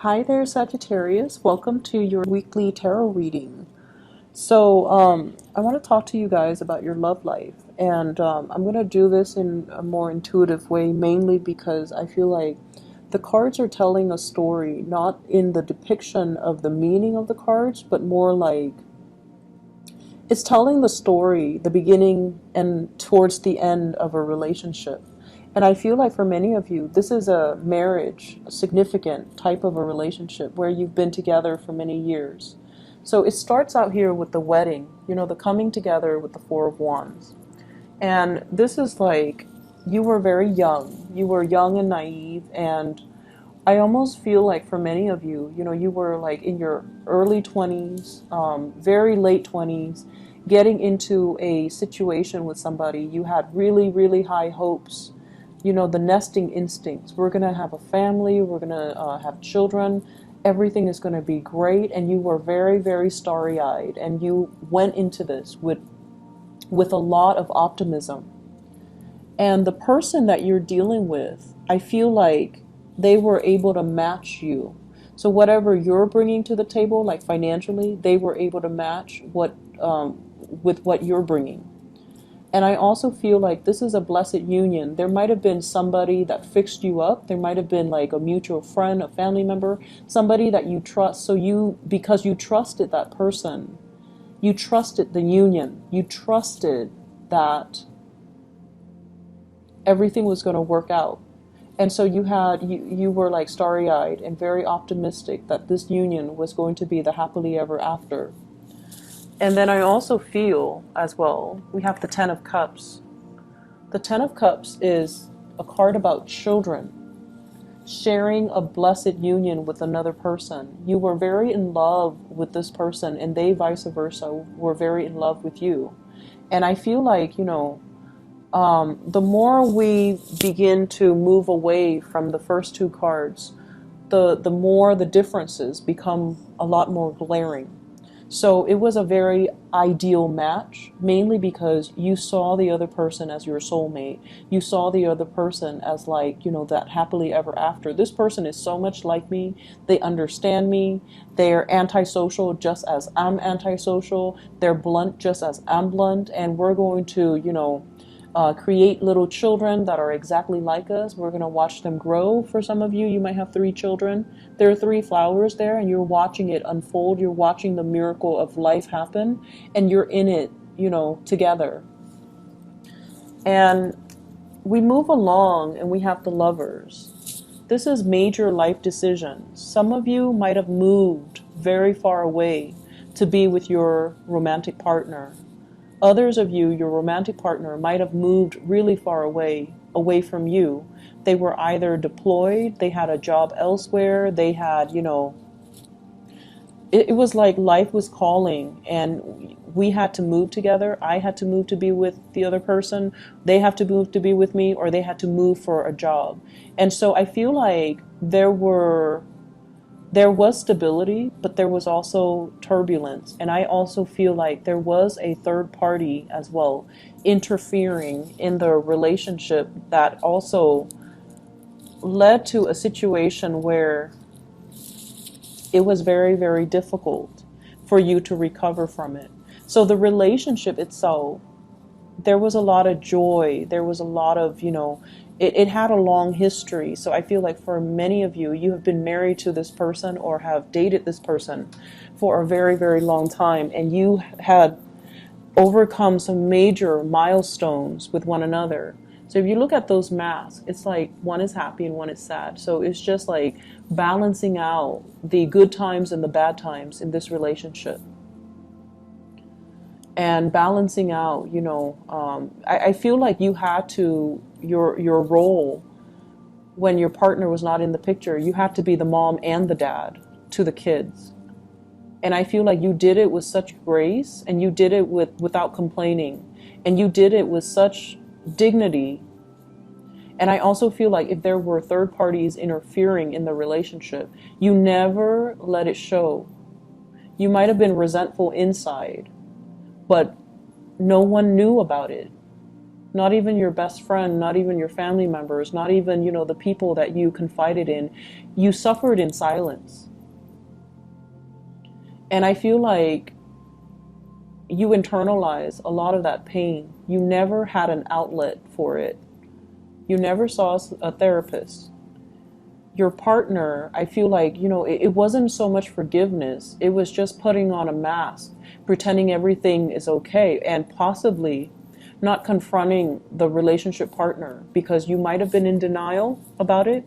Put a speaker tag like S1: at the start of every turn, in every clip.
S1: Hi there, Sagittarius. Welcome to your weekly tarot reading. So, I want to talk to you guys about your love life, and I'm going to do this in a more intuitive way, mainly because I feel like the cards are telling a story, not in the depiction of the meaning of the cards, but more like it's telling the story, the beginning and towards the end of a relationship. And I feel like for many of you, this is a marriage, a significant type of a relationship where you've been together for many years. So it starts out here with the wedding, the coming together with the Four of Wands. And this is like you were very young. You were young and naive. And I almost feel like for many of you, you were like in your early 20s, very late 20s, getting into a situation with somebody. You had really, really high hopes, the nesting instincts. We're going to have a family, we're going to have children, everything is going to be great. And you were very, very starry eyed. And you went into this with a lot of optimism. And the person that you're dealing with, I feel like they were able to match you. So whatever you're bringing to the table, like financially, they were able to match with what you're bringing. And I also feel like this is a blessed union. There might have been somebody that fixed you up. There might have been like a mutual friend, a family member, somebody that you trust. Because you trusted that person, you trusted the union, you trusted that everything was going to work out. And so you were like starry-eyed and very optimistic that this union was going to be the happily ever after. And then I also feel as well, we have the Ten of Cups. The Ten of Cups is a card about children sharing a blessed union with another person. You were very in love with this person, and they vice versa were very in love with you. And I feel like, the more we begin to move away from the first two cards, the more the differences become a lot more glaring. So it was a very ideal match, mainly because you saw the other person as your soulmate. You saw the other person as like, that happily ever after. This person is so much like me. They understand me. They're antisocial just as I'm antisocial. They're blunt just as I'm blunt. And we're going to, create little children that are exactly like us. We're going to watch them grow. For some of you, you might have 3 children. There are 3 flowers there, and you're watching it unfold. You're watching the miracle of life happen, and you're in it, together. And we move along, and we have the Lovers. This is major life decisions. Some of you might have moved very far away to be with your romantic partner. Others of you, your romantic partner, might have moved really far away from you. They were either deployed, they had a job elsewhere, they had, it was like life was calling and we had to move together. I had to move to be with the other person. They have to move to be with me, or they had to move for a job. And so I feel like there was stability, but there was also turbulence. And I also feel like there was a third party as well interfering in the relationship that also led to a situation where it was very, very difficult for you to recover from it. So the relationship itself, there was a lot of joy. There was a lot of, it had a long history. So I feel like for many of you, you have been married to this person or have dated this person for a very, very long time. And you had overcome some major milestones with one another. So if you look at those masks, it's like one is happy and one is sad. So it's just like balancing out the good times and the bad times in this relationship. And balancing out, I feel like you had to, your role when your partner was not in the picture, you had to be the mom and the dad to the kids. And I feel like you did it with such grace, and you did it without complaining, and you did it with such dignity. And I also feel like if there were third parties interfering in the relationship, you never let it show. You might have been resentful inside, but no one knew about it. not even your best friend, not even your family members, not even, you know, the people that you confided in. You suffered in silence. And I feel like you internalize a lot of that pain. You never had an outlet for it. You never saw a therapist. Your partner, I feel like, you know, it wasn't so much forgiveness. It was just putting on a mask, pretending everything is okay, and possibly not confronting the relationship partner because you might have been in denial about it,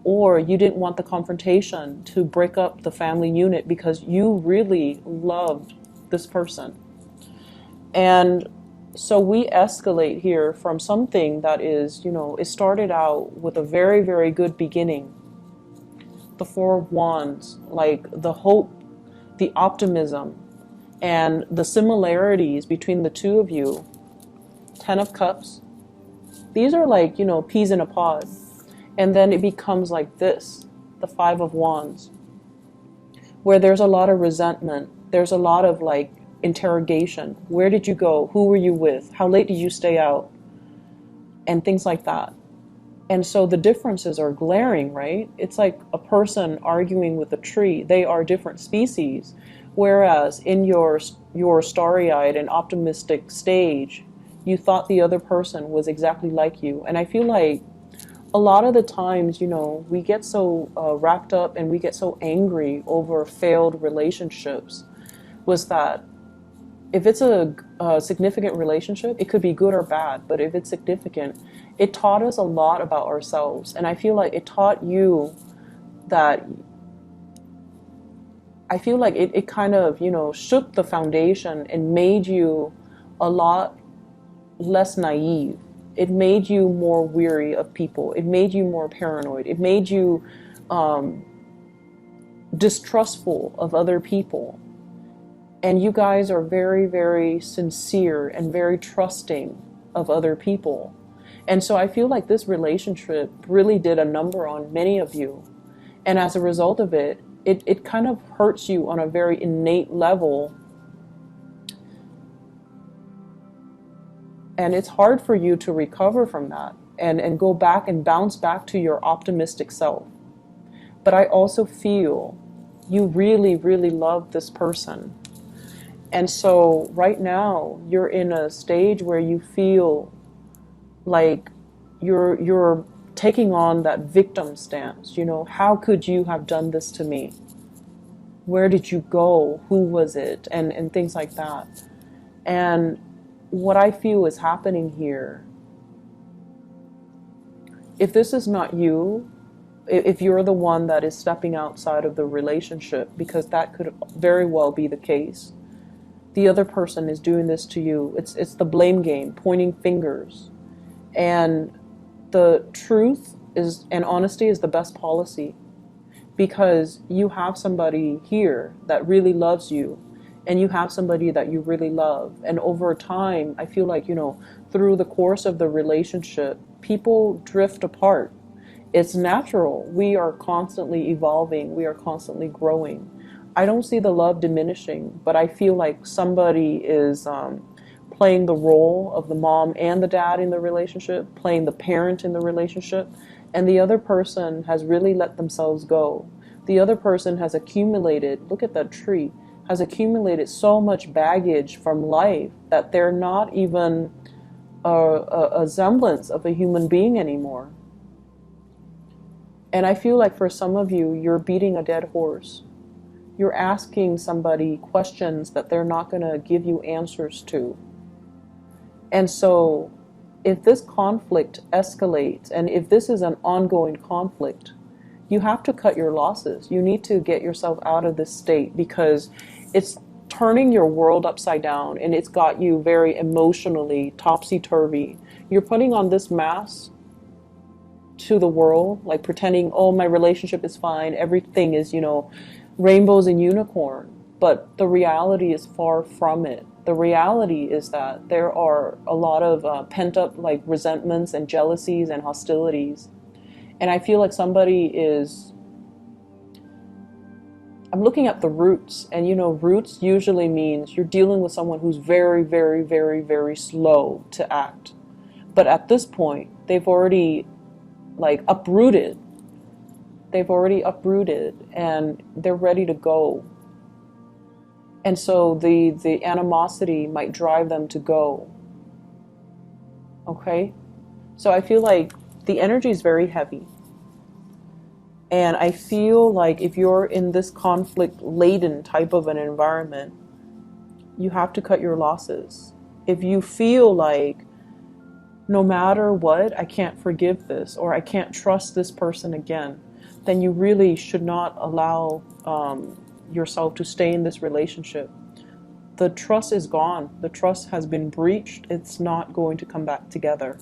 S1: or you didn't want the confrontation to break up the family unit because you really loved this person. And so we escalate here from something that is, you know, it started out with a very, very good beginning. The Four of Wands, like the hope, the optimism, and the similarities between the two of you. Ten of Cups. These are like, you know, peas in a pod. And then it becomes like this, the Five of Wands, where there's a lot of resentment. There's a lot of like interrogation. Where did you go? Who were you with? How late did you stay out? And things like that. And so the differences are glaring, right? It's like a person arguing with a tree. They are different species. Whereas in your starry-eyed and optimistic stage, you thought the other person was exactly like you. And I feel like a lot of the times, you know, we get so wrapped up and we get so angry over failed relationships, was that if it's a significant relationship, it could be good or bad, but if it's significant, it taught us a lot about ourselves. And I feel like it taught you that, I feel like it kind of, you know, shook the foundation and made you a lot less naive. It made you more weary of people. It made you more paranoid. It made you distrustful of other people. And you guys are very, very sincere and very trusting of other people. And so I feel like this relationship really did a number on many of you. And as a result of it, it kind of hurts you on a very innate level. And it's hard for you to recover from that and go back and bounce back to your optimistic self. But I also feel you really, really love this person. And so right now you're in a stage where you feel like you're taking on that victim stance. You know, how could you have done this to me? Where did you go? Who was it? And things like that. And what I feel is happening here, if this is not you, if you're the one that is stepping outside of the relationship, because that could very well be the case, the other person is doing this to you. It's the blame game, pointing fingers. And the truth is, and honesty is the best policy, because you have somebody here that really loves you, and you have somebody that you really love. And over time, I feel like, you know, through the course of the relationship, people drift apart. It's natural. We are constantly evolving. We are constantly growing. I don't see the love diminishing, but I feel like somebody is playing the role of the mom and the dad in the relationship, playing the parent in the relationship, and the other person has really let themselves go. The other person has accumulated, look at that tree, has accumulated so much baggage from life that they're not even a semblance of a human being anymore. And I feel like for some of you, you're beating a dead horse. You're asking somebody questions that they're not going to give you answers to. And so if this conflict escalates, and if this is an ongoing conflict, you have to cut your losses. You need to get yourself out of this state, because it's turning your world upside down, and it's got you very emotionally topsy-turvy. You're putting on this mask to the world, like pretending, oh, my relationship is fine, everything is, you know, rainbows and unicorn. But the reality is far from it. The reality is that there are a lot of pent-up like resentments and jealousies and hostilities. And I feel like somebody is, I'm looking at the roots, and you know, roots usually means you're dealing with someone who's very, very, very, very slow to act. But at this point, they've already like uprooted. They've already uprooted and they're ready to go. And so the animosity might drive them to go. Okay? So I feel like the energy is very heavy. And I feel like if you're in this conflict-laden type of an environment, you have to cut your losses. If you feel like no matter what, I can't forgive this or I can't trust this person again, then you really should not allow yourself to stay in this relationship. The trust is gone. The trust has been breached. It's not going to come back together.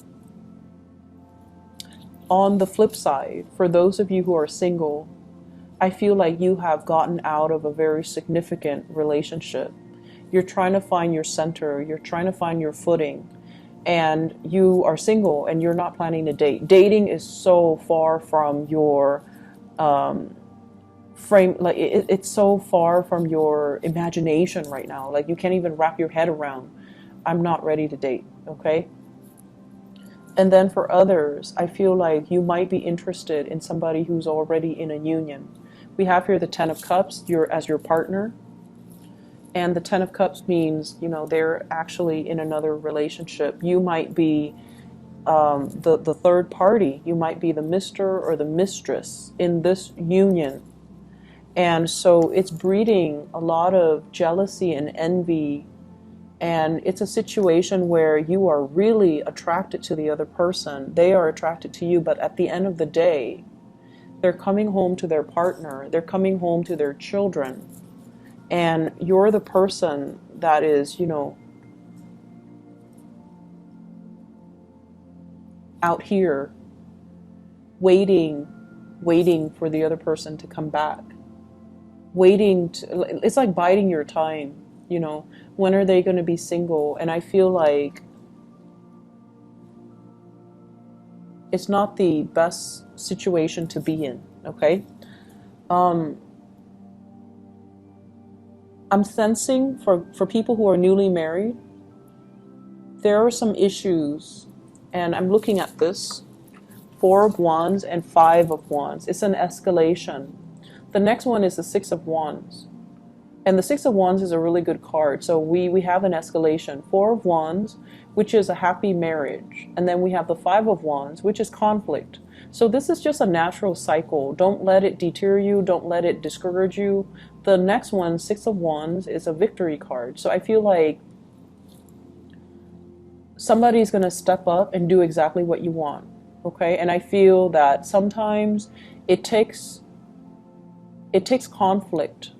S1: On the flip side, for those of you who are single, I feel like you have gotten out of a very significant relationship. You're trying to find your center. You're trying to find your footing. And you are single and you're not planning to date. Dating is so far from your frame, like it's so far from your imagination right now. Like you can't even wrap your head around, I'm not ready to date, okay? And then for others, I feel like you might be interested in somebody who's already in a union. We have here the Ten of Cups, as your partner. And the Ten of Cups means, you know, they're actually in another relationship. You might be the third party. You might be the Mr. or the mistress in this union. And so it's breeding a lot of jealousy and envy. And it's a situation where you are really attracted to the other person. They are attracted to you, but at the end of the day, they're coming home to their partner. They're coming home to their children. And you're the person that is, you know, out here waiting for the other person to come back. It's like biding your time, you know, when are they going to be single? And I feel like it's not the best situation to be in, okay? I'm sensing for people who are newly married, there are some issues, and I'm looking at this, 4 of Wands and 5 of Wands. It's an escalation. The next one is the 6 of Wands. And the 6 of Wands is a really good card. So we have an escalation. 4 of Wands, which is a happy marriage. And then we have the 5 of Wands, which is conflict. So this is just a natural cycle. Don't let it deter you. Don't let it discourage you. The next one, 6 of Wands, is a victory card. So I feel like somebody's going to step up and do exactly what you want. Okay? And I feel that sometimes it takes conflict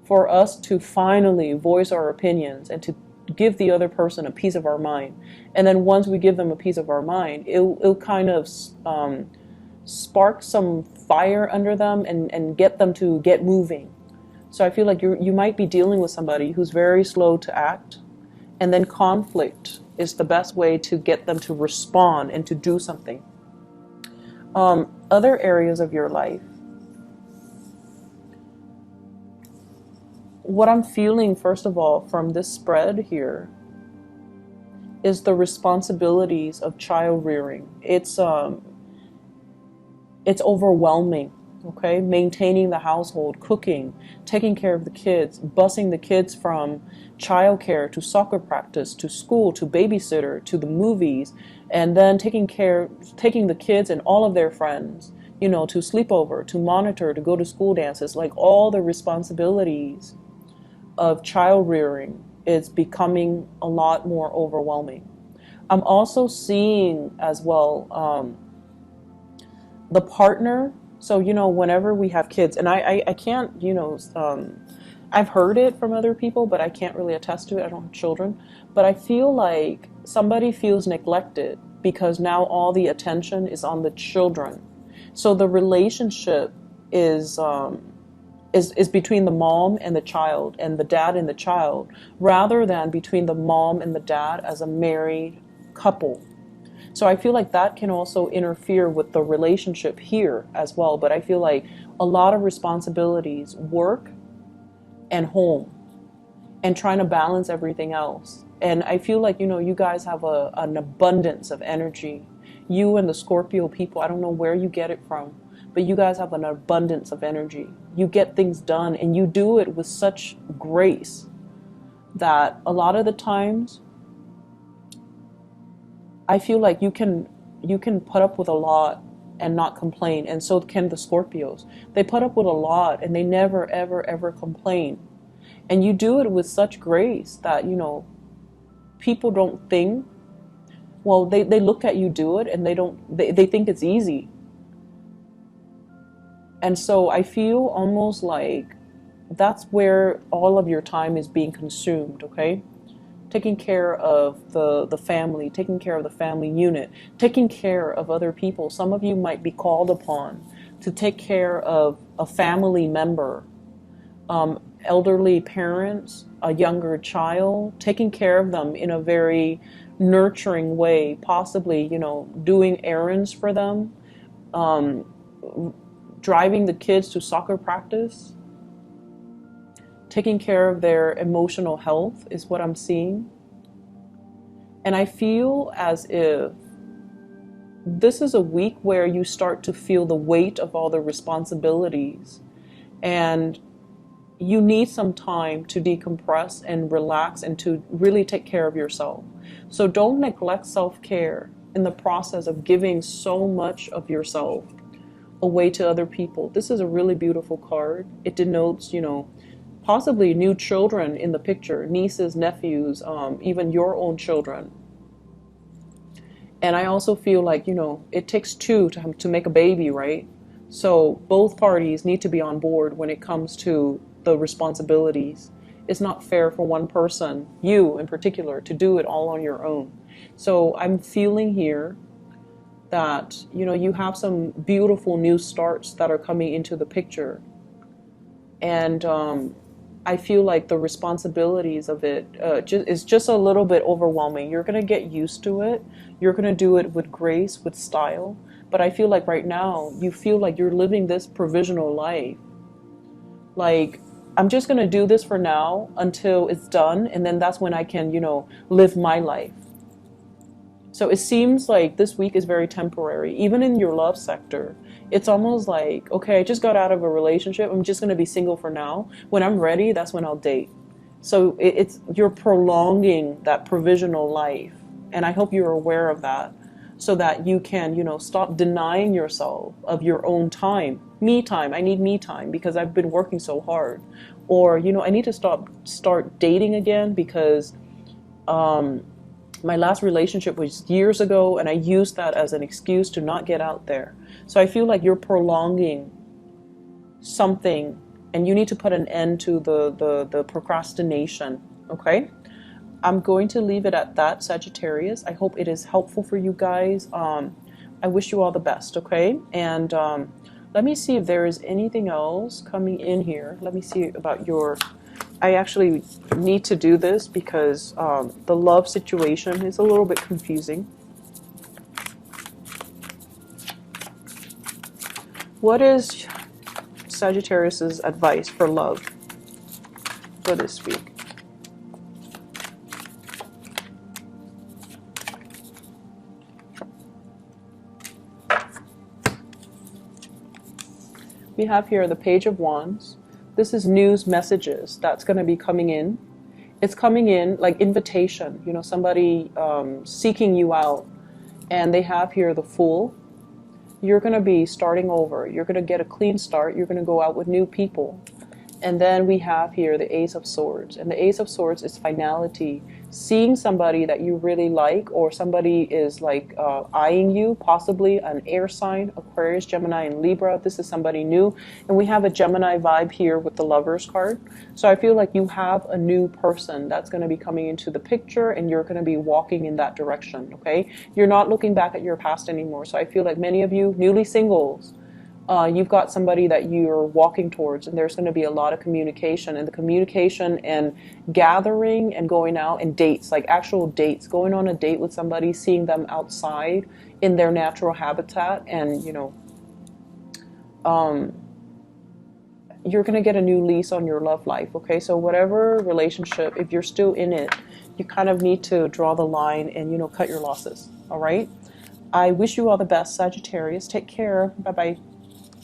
S1: for us to finally voice our opinions and to give the other person a piece of our mind. And then once we give them a piece of our mind, it'll kind of spark some fire under them and get them to get moving. So I feel like you might be dealing with somebody who's very slow to act, and then conflict is the best way to get them to respond and to do something. Other areas of your life. What I'm feeling, first of all, from this spread here is the responsibilities of child rearing. It's overwhelming, okay? Maintaining the household, cooking, taking care of the kids, busing the kids from childcare to soccer practice, to school, to babysitter, to the movies, and then taking the kids and all of their friends, you know, to sleepover, to monitor, to go to school dances, like all the responsibilities of child rearing is becoming a lot more overwhelming. I'm also seeing as well the partner. So, you know, whenever we have kids, and I can't, you know, I've heard it from other people, but I can't really attest to it. I don't have children. But I feel like somebody feels neglected because now all the attention is on the children. So the relationship is between the mom and the child and the dad and the child, rather than between the mom and the dad as a married couple. So I feel like that can also interfere with the relationship here as well. But I feel like a lot of responsibilities, work and home, and trying to balance everything else. And I feel like, you guys have an abundance of energy. You and the Scorpio people, I don't know where you get it from, but you guys have an abundance of energy. You get things done and you do it with such grace that a lot of the times I feel like you can put up with a lot and not complain, and so can the Scorpios. They put up with a lot and they never ever ever complain. And you do it with such grace that, people don't think, well, they look at you do it and they think it's easy. And so I feel almost like that's where all of your time is being consumed, okay? Taking care of the family, taking care of the family unit, taking care of other people. Some of you might be called upon to take care of a family member, elderly parents, a younger child, taking care of them in a very nurturing way, possibly, doing errands for them, um, driving the kids to soccer practice, taking care of their emotional health is what I'm seeing. And I feel as if this is a week where you start to feel the weight of all the responsibilities, and you need some time to decompress and relax and to really take care of yourself. So don't neglect self-care in the process of giving so much of yourself away to other people. This is a really beautiful card. It denotes, possibly new children in the picture, nieces, nephews, even your own children. And I also feel like, it takes two to make a baby, right? So both parties need to be on board when it comes to the responsibilities. It's not fair for one person, you in particular, to do it all on your own. So I'm feeling here that, you have some beautiful new starts that are coming into the picture. And I feel like the responsibilities of it is just a little bit overwhelming. You're going to get used to it. You're going to do it with grace, with style. But I feel like right now, you feel like you're living this provisional life. Like, I'm just going to do this for now until it's done. And then that's when I can, live my life. So it seems like this week is very temporary. Even in your love sector, it's almost like, okay, I just got out of a relationship. I'm just going to be single for now. When I'm ready, that's when I'll date. So you're prolonging that provisional life. And I hope you're aware of that, so that you can, stop denying yourself of your own time. Me time. I need me time because I've been working so hard. Or, I need to start dating again because my last relationship was years ago and I used that as an excuse to not get out there. So I feel like you're prolonging something and you need to put an end to the procrastination, okay? I'm going to leave it at that, Sagittarius. I hope it is helpful for you guys. I wish you all the best, okay? And let me see if there is anything else coming in here. Let me see about your... I actually need to do this because the love situation is a little bit confusing. What is Sagittarius's advice for love for this week? We have here the Page of Wands. This is news messages that's going to be coming in. It's coming in like invitation, somebody seeking you out. And they have here the Fool. You're going to be starting over. You're going to get a clean start. You're going to go out with new people. And then we have here the Ace of Swords. And the Ace of Swords is finality. Seeing somebody that you really like, or somebody is like eyeing you, possibly an air sign, Aquarius, Gemini, and Libra. This is somebody new. And we have a Gemini vibe here with the Lovers card. So I feel like you have a new person that's going to be coming into the picture and you're going to be walking in that direction, okay? You're not looking back at your past anymore. So I feel like many of you newly singles, you've got somebody that you're walking towards, and there's going to be a lot of communication, and the communication and gathering and going out and dates, like actual dates, going on a date with somebody, seeing them outside in their natural habitat, and you're going to get a new lease on your love life, okay? So whatever relationship, if you're still in it, you kind of need to draw the line and, cut your losses. All right. I wish you all the best, Sagittarius. Take care. Bye bye.